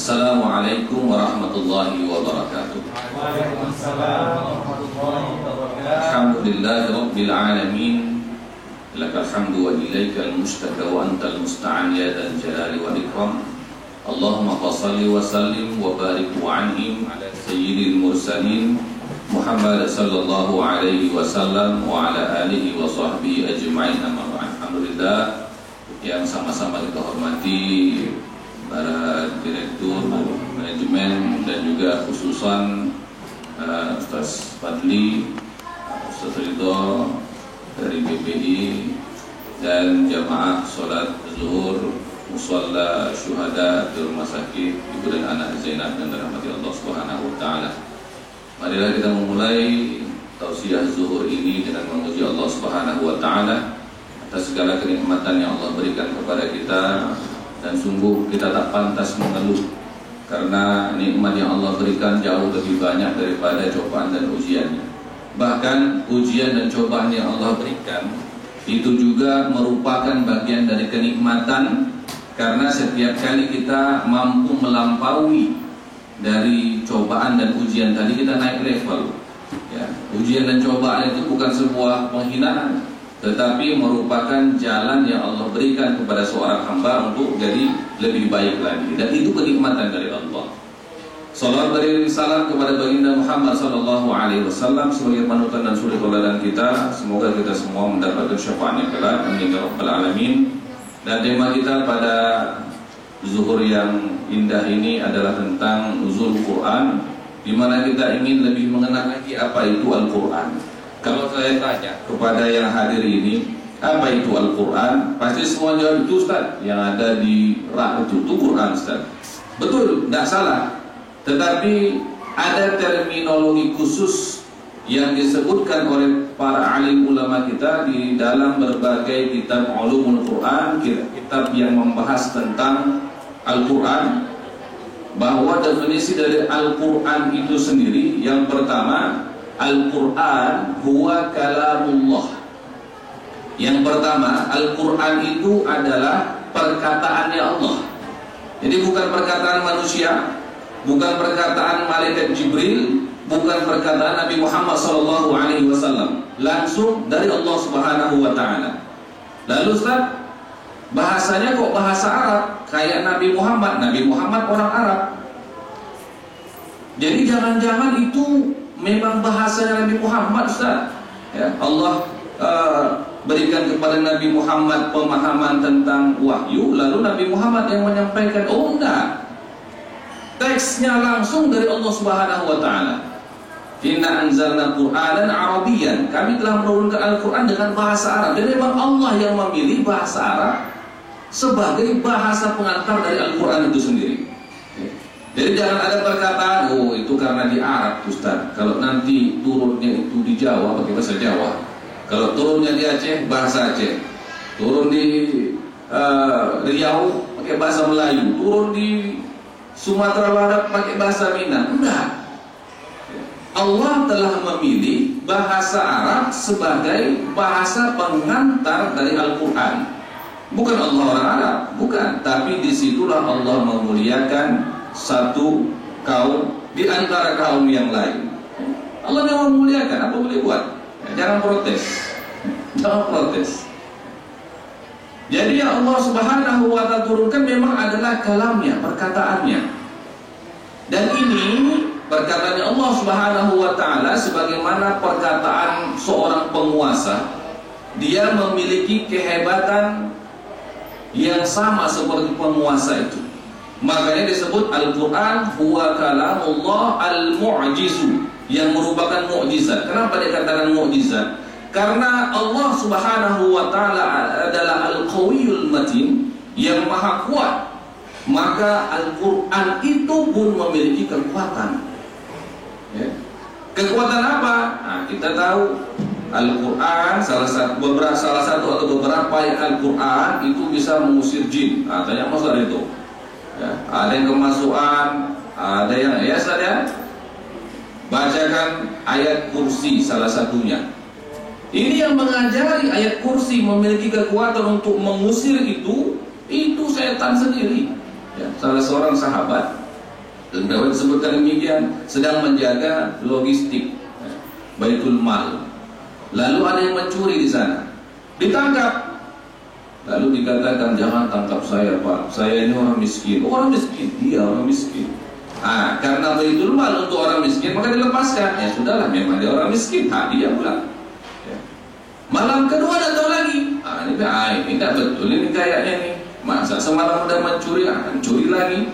Assalamualaikum warahmatullahi wabarakatuh. Waalaikumsalam warahmatullahi wabarakatuh. Alhamdulillahi rabbil alamin. Lakal hamdu wa ilaikal mustaka wa antal musta'an ya dzal jalali wal ikram. Allahumma shalli wa sallim wa barik wa an'im ala sayyidil mursalin Muhammad sallallahu alaihi wasallam wa ala alihi wa sahbihi ajma'in. Amma ba'd. Alhamdulillah yang sama-sama kita hormati para direktur, manajemen, dan juga khususan Ustaz Fadli, Ustaz Ridho dari BPI, dan jamaah sholat zuhur musalla syuhada di rumah sakit ibu dan anak Zainab yang dirahmati Allah Subhanahu wa taala. Marilah kita memulai tausiah zuhur ini dengan memuji Allah Subhanahu wa taala atas segala kenikmatan yang Allah berikan kepada kita. Dan sungguh kita tak pantas mengeluh, karena nikmat yang Allah berikan jauh lebih banyak daripada cobaan dan ujiannya. Bahkan ujian dan cobaan yang Allah berikan itu juga merupakan bagian dari kenikmatan, karena setiap kali kita mampu melampaui dari cobaan dan ujian tadi, kita naik level ya. Ujian dan cobaan itu bukan sebuah penghinaan, tetapi merupakan jalan yang Allah berikan kepada seorang hamba untuk jadi lebih baik lagi, dan itu kenikmatan dari Allah. Salawat beriring salam kepada baginda Muhammad sallallahu alaihi wasallam sebagai panutan dan suri tauladan kita. Semoga kita semua mendapatkan syafaatnya kelak, amin ya rabbal alamin. Dan tema kita pada zuhur yang indah ini adalah tentang nuzul Quran, di mana kita ingin lebih mengenal lagi apa itu Al-Quran. Kalau saya tanya kepada yang hadir ini, apa itu Al-Quran? Pasti semua jawab, itu Ustaz, yang ada di rak itu Quran Ustaz. Betul, tidak salah. Tetapi ada terminologi khusus yang disebutkan oleh para alim ulama kita di dalam berbagai kitab ulumul Quran, kitab yang membahas tentang Al-Quran, bahwa definisi dari Al-Quran itu sendiri, yang pertama, Al-Quran huwa kalamullah. Yang pertama, Al-Quran itu adalah perkataannya Allah. Jadi bukan perkataan manusia, bukan perkataan malaikat Jibril, bukan perkataan Nabi Muhammad SAW, langsung dari Allah Subhanahu wa taala. Lalu Ustaz, bahasanya kok bahasa Arab kayak Nabi Muhammad? Nabi Muhammad orang Arab. Jadi jangan-jangan itu memang bahasanya Nabi Muhammad Ustaz ya, Allah berikan kepada Nabi Muhammad pemahaman tentang wahyu, lalu Nabi Muhammad yang menyampaikan. Oh enggak, teksnya langsung dari Allah Subhanahu wa taala. Inna anzalna Qur'anan Arabiyyan, kami telah menurunkan Al-Quran dengan bahasa Arab. Dan memang Allah yang memilih bahasa Arab sebagai bahasa pengantar dari Al-Quran itu sendiri. Jadi jangan ada perkataan, oh itu karena di Arab Ustaz, kalau nanti turunnya itu di Jawa pakai bahasa Jawa, kalau turunnya di Aceh bahasa Aceh, turun di Riau pakai bahasa Melayu, turun di Sumatera Barat pakai bahasa Minang. Enggak, Allah telah memilih bahasa Arab sebagai bahasa pengantar dari Al-Quran. Bukan Allah orang Arab, bukan, tapi disitulah Allah memuliakan satu kaum di antara kaum yang lain. Allah yang memuliakan, apa boleh buat? Jangan protes, jangan protes. Jadi yang Allah Subhanahu wa taala turunkan memang adalah kalamnya, perkataannya. Dan ini perkataannya Allah Subhanahu wa taala sebagaimana perkataan seorang penguasa. Dia memiliki kehebatan yang sama seperti penguasa itu. Makanya disebut Al-Quran huwa kalamullah al-mu'jizu, yang merupakan mukjizat. Kenapa dikatakan mukjizat? Karena Allah Subhanahu wa taala adalah Al-Qawiyul Matin, yang maha kuat. Maka Al-Quran itu pun memiliki kekuatan ya. Kekuatan apa? Nah, kita tahu Al-Quran salah satu atau beberapa ayat Al-Quran itu bisa mengusir jin. Nah, tanya masalah itu ya, ada yang kemasukan, ada yang ya saja. Bacakan ayat kursi salah satunya. Ini yang mengajari ayat kursi memiliki kekuatan untuk mengusir itu setan sendiri ya. Salah seorang sahabat Dan dapat disebutkan demikian, sedang menjaga logistik Baitul Mal. Lalu ada yang mencuri di sana, ditangkap. Lalu dikatakan, jangan tangkap saya Pak, saya ini orang miskin. Orang miskin? Iya, orang miskin. Karena Baitul Mal untuk orang miskin, maka dilepaskan. Ya sudahlah, memang dia orang miskin, dia pulang. Ya. Malam kedua datang lagi. Ini tidak betul, ini kayaknya nih. Masa semalam udah mencuri, akan curi lagi.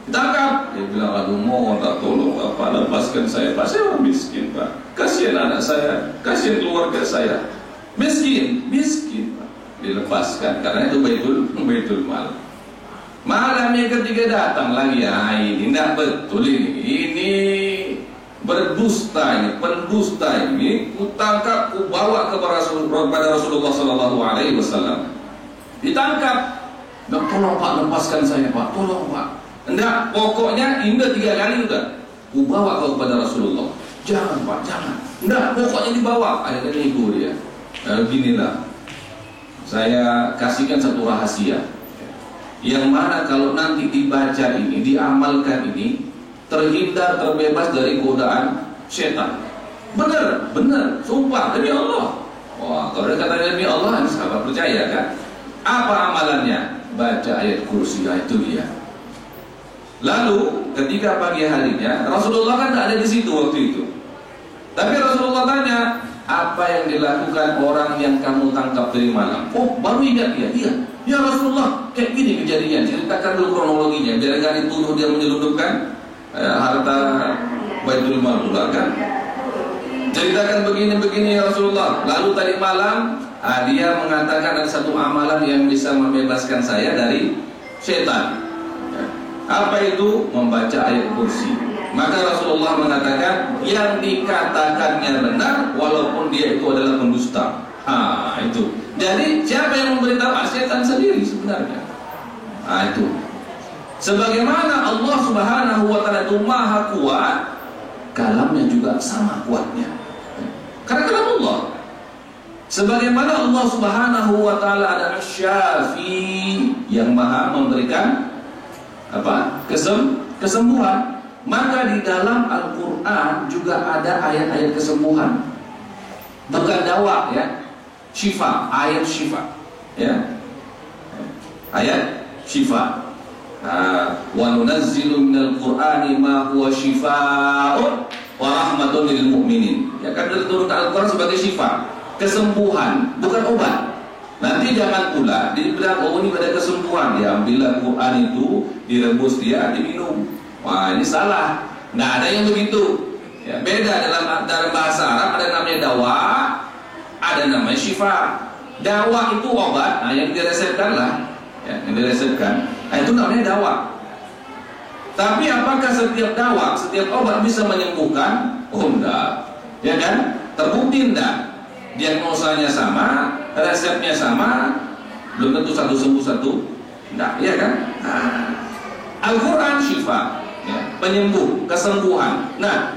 Ditangkap. Dia bilang, aduh mohon tak tolong Pak, lepaskan saya Pak, saya orang miskin Pak. Kasihan anak saya, kasihan keluarga saya. Miskin Pak. Dilepaskan, karena itu Baitul Mal. Malam yang ketiga datang lagi, ini tidak betul ini berdusta, ini pendusta ini, kutangkap, kubawa kepada Rasulullah SAW. Ditangkap. Tolong Pak, lepaskan saya Pak, tolong Pak. Enggak, pokoknya indah 3 kali udah. Kubawa kepada Rasulullah. Jangan Pak, jangan. Enggak, pokoknya dibawa. Akhirnya nego dia. Beginilah, saya kasihkan satu rahasia, yang mana kalau nanti dibaca ini, diamalkan ini, terhindar, terbebas dari godaan setan. Benar, sumpah demi Allah. Wah, kalau dia kata demi Allah, sahabat percaya kan? Apa amalannya? Baca ayat kursi, itu dia. Lalu ketika pagi harinya, Rasulullah kan tidak ada di situ waktu itu. Tapi Rasulullah tanya, apa yang dilakukan orang yang kamu tangkap dari malam? Oh, baru ingat dia. Iya, ya Rasulullah, kayak gini kejadian. Ceritakan dulu kronologinya, biar gak dituduh dia menyelundupkan harta Baitul Mal pula kan. Ceritakan begini ya Rasulullah. Lalu tadi malam dia mengatakan ada satu amalan yang bisa membebaskan saya dari setan. Apa itu? Membaca ayat kursi. Maka Rasulullah mengatakan, yang dikatakannya benar walaupun dia itu adalah pendusta. Itu. Jadi siapa yang memberitahu? Setan sendiri sebenarnya. Itu. Sebagaimana Allah Subhanahu wa taala itu maha kuat, kalamnya juga sama kuatnya. Karena kalam Allah. Sebagaimana Allah Subhanahu wa taala adalah Syafi, yang maha memberikan kesembuhan. Maka di dalam Al-Quran juga ada ayat-ayat kesembuhan, bukan dawa ya, syifa, ayat syifa ya, ayat syifa. Wa nunazzilu minal Qur'ani ma huwa syifaa'un wa rahmatun lil mu'minin. Ya kan, diturunkan Al-Quran sebagai syifa, kesembuhan, bukan obat. Nanti jangan pula dibilang, oh ini ada kesembuhan, diambillah Quran itu, direbus dia, diminum. Wah, ini salah. Nggak ada yang begitu. Ya, beda dalam bahasa Arab, ada namanya dawa, ada namanya syifa. Dawa itu obat, yang diresepkan lah, ya, yang diresepkan. Itu namanya dawa. Tapi apakah setiap dawa, setiap obat bisa menyembuhkan? Oh enggak, ya kan? Terbukti enggak? Diagnosanya sama, resepnya sama, belum tentu satu sembuh satu enggak, ya kan? Al-Quran syifa, ya, penyembuh, kesembuhan. Nah,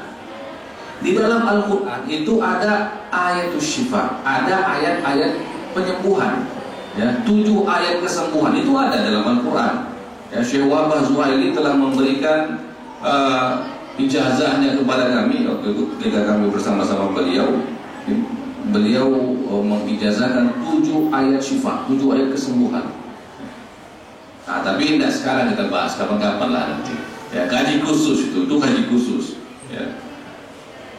di dalam Al-Quran itu ada ayat syifa, ada ayat-ayat penyembuhan, ya, 7 ayat kesembuhan itu ada dalam Al-Quran. Ya, Syekh Wahbah Zuhaili telah memberikan ijazahnya kepada kami waktu itu ketika kami bersama-sama beliau. Beliau mengijazahkan 7 ayat syifa, 7 ayat kesembuhan. Tapi tidak sekarang kita bahas, kapan-kapan lah nanti. Ya, kaji khusus itu kaji khusus. Ya.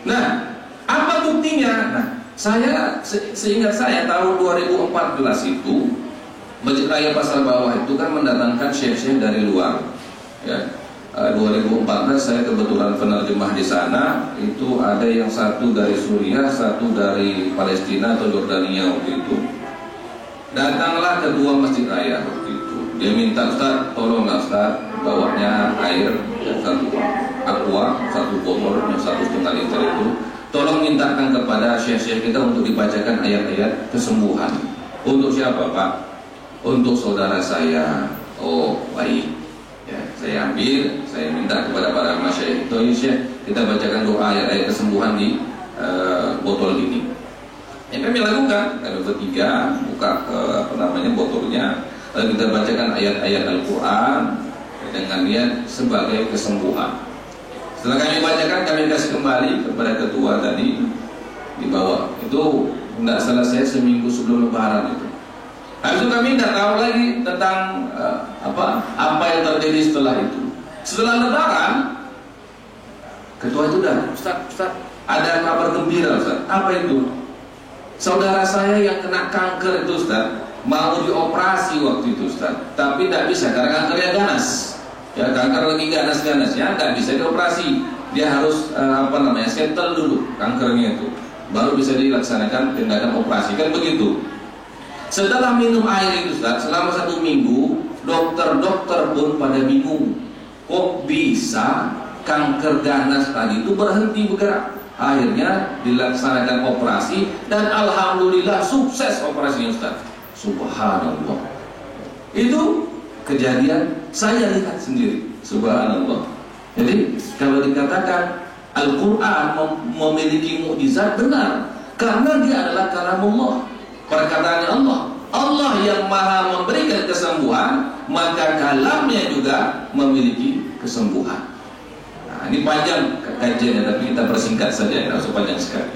Nah, apa buktinya? Nah, saya seingat saya tahun 2014 itu Masjid Raya Pasar Bawah itu kan mendatangkan syekh-syekh dari luar. Ya. 2014 saya kebetulan penerjemah di sana. Itu ada yang satu dari Suriah, satu dari Palestina atau Jordania waktu itu. Datanglah kedua Masjid Raya waktu itu. Dia minta, Ustaz, tolonglah Ustaz, bawanya air, ya, satu aqua, satu botol, yang 1,5 liter itu. Tolong mintakan kepada syekh-syekh kita untuk dibacakan ayat-ayat kesembuhan. Untuk siapa Pak? Untuk saudara saya. Oh baik, ya, saya ambil, saya minta kepada para masyayikh itu, Syekh, kita bacakan doa ayat-ayat kesembuhan di botol ini. Yang kami lakukan, kami bertiga buka botolnya, lalu kita bacakan ayat-ayat Al-Quran, dengan niat sebagai kesembuhan. Setelah kami bacakan, kami kasih kembali kepada ketua tadi di bawah. Itu tidak selesai seminggu sebelum Lebaran itu. Habis itu kami tidak tahu lagi tentang apa yang terjadi setelah itu. Setelah Lebaran, ketua itu dah, Ustaz, ada kabar gembira, Ustaz. Apa itu? Saudara saya yang kena kanker itu, Ustaz, mau dioperasi waktu itu, Ustaz, tapi tidak bisa karena kankernya ganas. Ya, kanker lagi ganas-ganasnya, tidak bisa dioperasi. Dia harus settle dulu kankernya itu, baru bisa dilaksanakan tindakan operasi, kan begitu. Setelah minum air itu, Ustaz, selama 1 minggu, dokter-dokter pun pada bingung, kok bisa kanker ganas tadi itu berhenti bergerak. Akhirnya dilaksanakan operasi dan alhamdulillah sukses operasinya, Ustaz. Subhanallah. Itu kejadian saya lihat sendiri. Subhanallah. Jadi kalau dikatakan Al-Quran memiliki mukjizat, benar, karena dia adalah kalamullah, perkataan Allah. Allah yang maha memberikan kesembuhan, maka kalamnya juga memiliki kesembuhan. Nah, ini panjang kajiannya, tapi kita persingkat saja, tidak usah panjang sekali.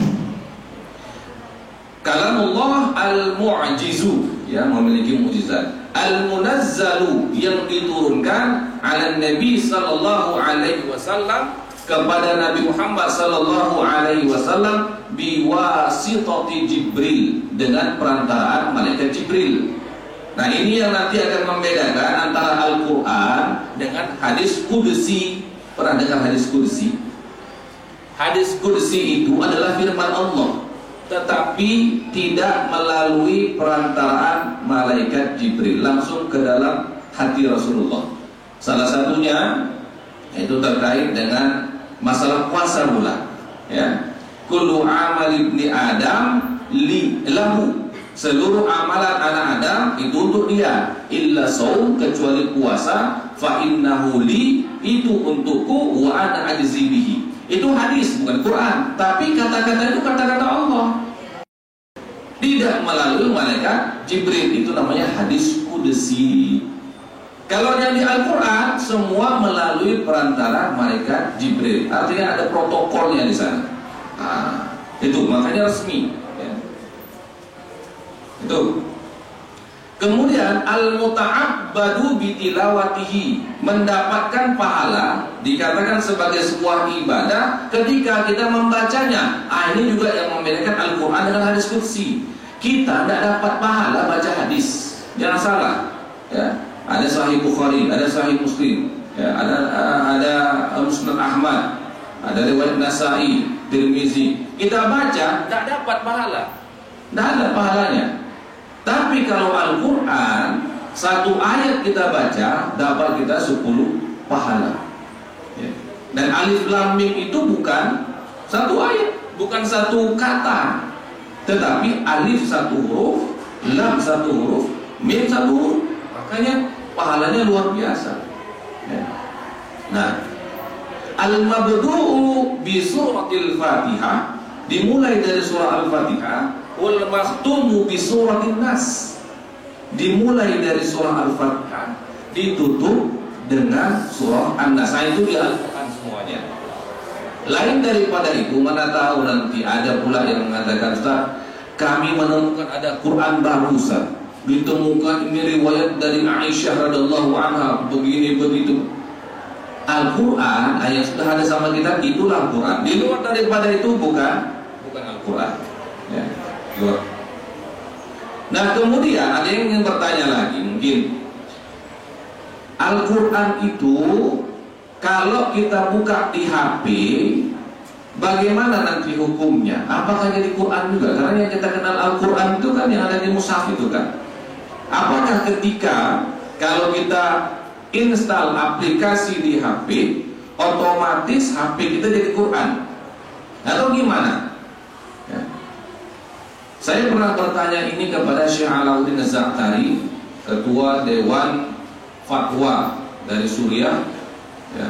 Kalamullah al-mu'jizu, ya, memiliki mukjizat. Al-munazzalu, yang diturunkan ala Nabi sallallahu alaihi wasallam, kepada Nabi Muhammad sallallahu alaihi wasallam, biwasitati Jibril, dengan perantaraan malaikat Jibril. Nah, ini yang nanti akan membedakan antara Al-Quran dengan hadis qudsi. Pernah dengar hadis qudsi? Hadis qudsi itu adalah firman Allah, tetapi tidak melalui perantaraan malaikat Jibril, langsung ke dalam hati Rasulullah. Salah satunya itu terkait dengan masalah puasa bulan, ya. Kullu amal ibni Adam lahu, seluruh amalan anak Adam itu untuk dia, illa shaum, kecuali puasa, fa innahu li, itu untukku, wa ana ajzi bihi. Itu hadis, bukan Quran, tapi kata-kata itu kata-kata Allah, tidak melalui malaikat Jibril. Itu namanya hadis qudsi. Kalau yang di Al-Quran semua melalui perantara malaikat Jibril, artinya ada protokolnya di sana. Nah, itu makanya resmi, ya. Itu. Kemudian al-muta'abbadu bitilawatihi, mendapatkan pahala, dikatakan sebagai sebuah ibadah ketika kita membacanya. Ini juga yang membedakan Al-Quran dengan hadis qudsi. Kita tidak dapat pahala baca hadis, jangan salah, ya. Ada Sahih Bukhari, ada Sahih Muslim, ya, ada Musnad Ahmad, ada riwayat Nasai, Tirmizi. Kita baca, tidak dapat pahala, tidak ada pahalanya. Tapi kalau Al-Quran, 1 ayat kita baca, dapat kita 10 pahala, ya. Dan alif lam mim itu bukan 1 ayat, bukan 1 kata, tetapi alif 1 huruf, lam 1 huruf, mim 1 huruf. Makanya pahalanya luar biasa, ya. Nah, al-mabdu'u bi suratil Fatihah, dimulai dari surah Al-Fatihah. Wal makhtumu bi suratin Nas, dimulai dari surah Al-Fatihah, ditutup dengan surah An-Nas. Itu di Al-Quran semuanya. Lain daripada itu, mana tahu nanti ada pula yang mengatakan, Ustaz, kami menemukan ada Quran baru, Ustaz, ditemukan ini riwayat dari Aisyah radhiyallahu anha begini begitu. Al-Quran yang sudah ada sama kita, itulah Quran. Di luar daripada itu bukan Al-Quran, ya. Nah, kemudian ada yang ingin bertanya lagi, mungkin Al-Quran itu kalau kita buka di HP, bagaimana nanti hukumnya? Apakah jadi Quran juga? Karena yang kita kenal Al-Quran itu kan yang ada di mushaf itu kan. Apakah ketika kalau kita install aplikasi di HP, otomatis HP kita jadi Quran? Atau gimana? Ya. Saya pernah bertanya ini kepada Syekh Alauddin Az-Za'tari, Ketua Dewan Fatwa dari Suriah, ya.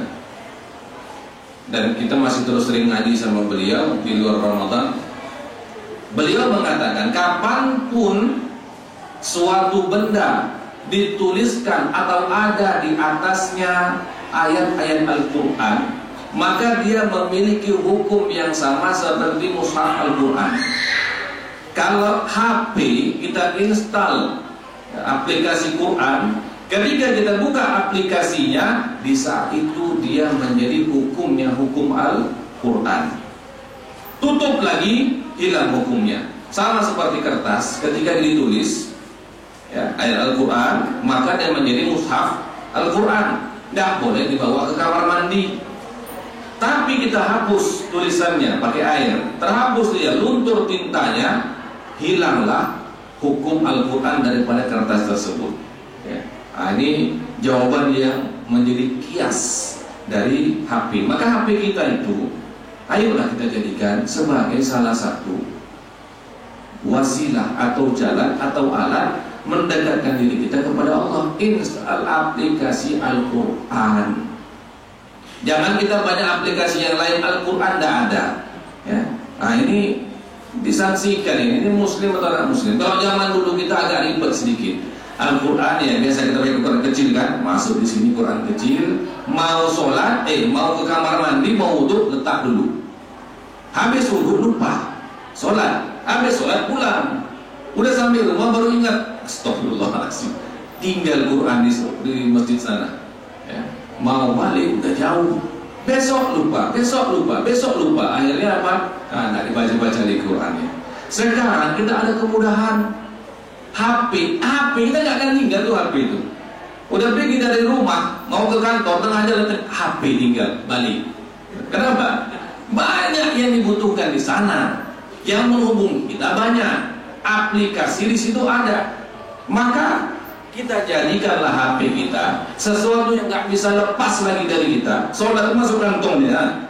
Dan kita masih terus sering ngaji sama beliau di luar Ramadan. Beliau mengatakan, kapanpun suatu benda dituliskan atau ada di atasnya ayat-ayat Al-Quran, maka dia memiliki hukum yang sama seperti mushaf Al-Quran. Kalau HP kita install aplikasi Quran, ketika kita buka aplikasinya, di saat itu dia menjadi hukumnya hukum Al-Quran. Tutup lagi, hilang hukumnya. Sama seperti kertas, ketika ditulis ya, ayat Al-Quran, maka dia menjadi mushaf Al-Quran. Tidak boleh dibawa ke kamar mandi. Tapi kita hapus tulisannya pakai air, terhapus dia, luntur tintanya, hilanglah hukum Al-Quran daripada kertas tersebut ya. Nah, ini jawaban yang menjadi kias dari HP. Maka HP kita itu, ayolah kita jadikan sebagai salah satu wasilah atau jalan atau alat mendekatkan diri kita kepada Allah. Install aplikasi Al-Quran. Jangan kita banyak aplikasi yang lain, Al-Quran tidak ada ya. Nah, ini disaksikan ini muslim atau tidak muslim. Kalau zaman dulu kita agak ribet sedikit. Al-Quran ya biasa kita pakai Quran kecil kan, masuk di sini Quran kecil, mau sholat, mau ke kamar mandi, mau wudhu, letak dulu. Habis wudhu lupa sholat, habis sholat pulang, udah sampai rumah baru ingat, astagfirullahaladzim, tinggal Quran di masjid sana ya. Mau balik udah jauh, besok lupa, besok lupa, besok lupa. Akhirnya apa? Nah, dibaca-baca di Qurannya. Sekarang kita ada kemudahan, HP kita nggak akan tinggal tuh HP itu. Udah pergi dari rumah, mau ke kantor, tengah jalan HP tinggal, balik. Kenapa? Banyak yang dibutuhkan di sana, yang menghubungi kita banyak, aplikasi di situ ada. Maka kita jadikanlah HP kita sesuatu yang nggak bisa lepas lagi dari kita. Sholat masuk kantongnya,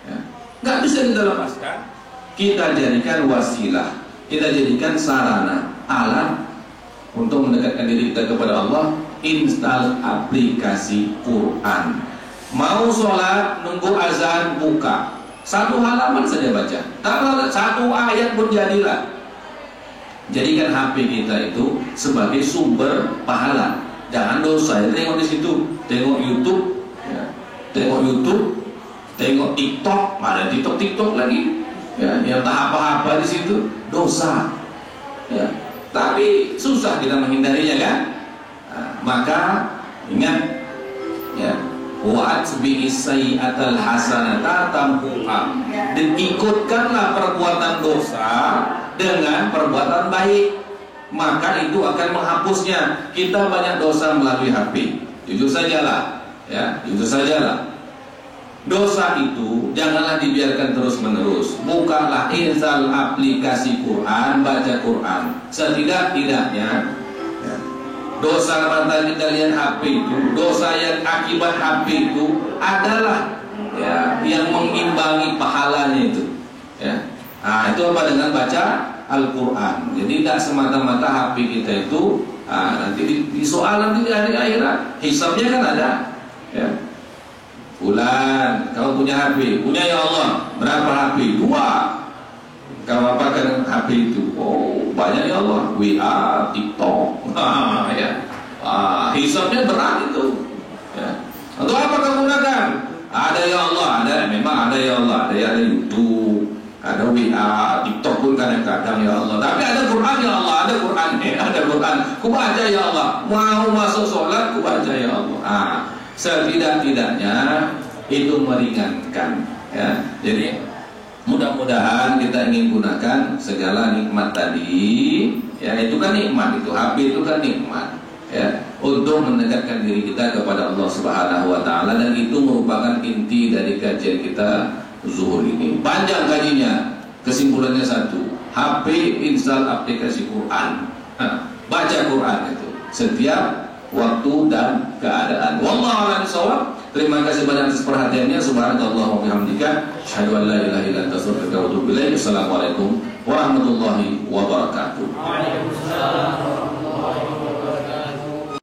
ya, nggak bisa kita lepaskan. Kita jadikan wasilah, kita jadikan sarana, alat untuk mendekatkan diri kita kepada Allah. Install aplikasi Quran. Mau sholat, nunggu azan, buka. Satu halaman saja baca. Tak satu ayat pun jadilah. Jadikan HP kita itu sebagai sumber pahala. Jangan dosa. Tengok di situ, tengok YouTube, ya. Tengok TikTok, ada TikTok lagi, ya, yang tak apa-apa di situ, dosa. Ya. Tapi susah kita menghindarinya kan? Nah, maka ingat, ya, wa'atbi'i sayyi'atal hasanata tamhuha, dan ikutkanlah perbuatan dosa dengan perbuatan baik, maka itu akan menghapusnya. Kita banyak dosa melalui HP. Jujur sajalah, ya, jujur sajalah. Dosa itu janganlah dibiarkan terus menerus. Bukalah, install aplikasi Quran, baca Quran. Setidak-tidaknya ya, dosa mata kita lihat HP itu, dosa yang akibat HP itu adalah ya yang mengimbangi pahalanya itu. Ya. Nah, itu apa? Dengan baca Al-Quran. Jadi tidak semata-mata HP kita itu nanti di soal nanti di hari akhirat hisabnya kan ada ya. Bulan, kau punya HP, punya ya Allah, berapa HP? 2. Kau apakan HP itu? Oh, banyak ya Allah, WA, TikTok, ya. Hisabnya berat itu ya. Untuk apa kau gunakan? Ada ya Allah, ada, memang ada ya Allah, ada YouTube, ada WA, TikTok pun kadang-kadang ya Allah. Tapi ada Quran ya Allah, ada Quran, ada Quran. Ku baca ya Allah. Mau masuk sholat, ku baca ya Allah. Setidak-tidaknya itu meringankan ya. Jadi mudah-mudahan kita ingin gunakan segala nikmat tadi ya, itu kan nikmat, itu HP itu kan nikmat ya, untuk mendekatkan diri kita kepada Allah Subhanahu wa taala, dan itu merupakan inti dari kajian kita zuhur ini. Panjang kajiannya, kesimpulannya satu, HP install aplikasi Quran, baca Quran itu setiap waktu dan keadaan. Wallahu a'lam bishawab. Terima kasih banyak atas perhatiannya. Subhanallah wa bihamdika, asyhadu an la ilaha illa anta, astaghfiruka wa atubu ilaik. Assalamualaikum warahmatullahi wabarakatuh. Waalaikumsalam.